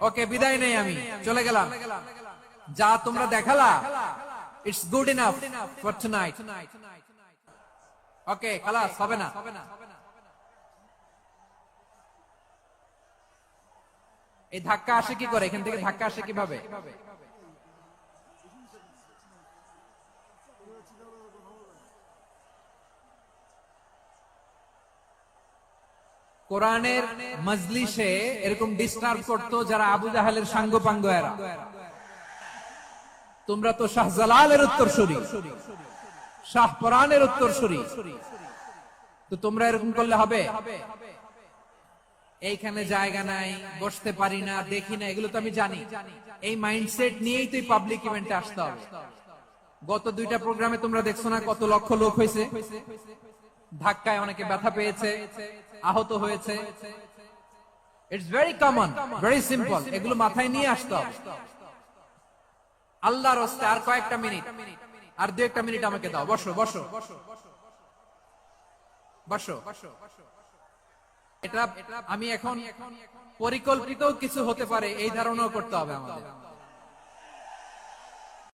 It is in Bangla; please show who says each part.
Speaker 1: ওকে, বিদায় নেই, আমি চলে গেলাম। যা তোমরা দেখালা, it's good enough for tonight. Okay, খালাস, হবে না। এই ধাক্কা আসে কি করে? এখান থেকে ধাক্কা আসে কিভাবে? কোরআনের মজলিসে এরকম ডিস্টার্ব করতো যারা আবু জাহেলের সাঙ্গপাঙ্গ এরা। তোমরা তো শাহজালালের উত্তরসূরি, শাহ পরানের উত্তরসূরি, তো তোমরা এরকম করলে হবে? এইখানে জায়গা নাই, বসতে পারি না, দেখি না, এগুলো তো আমি জানি। এই মাইন্ডসেট নিয়েই তো পাবলিক ইভেন্টে আসতে হবে। গত 2টা প্রোগ্রামে তোমরা দেখছো না কত লক্ষ লোক হয়েছে? ধাক্কায় অনেকে ব্যথা পেয়েছে, আহত হয়েছে। It's very common, very simple. এগুলো মাথায় নিয়ে আসতে হবে। আল্লাহর রাস্তায় আর কয়েকটা মিনিট, আর 2-1 মিনিট আমাকে দাও। বসো বসো বসো। এটা আমি এখন পরিকল্পিত কিছু হতে পারে এই ধারণাও করতে হবে আমাদের।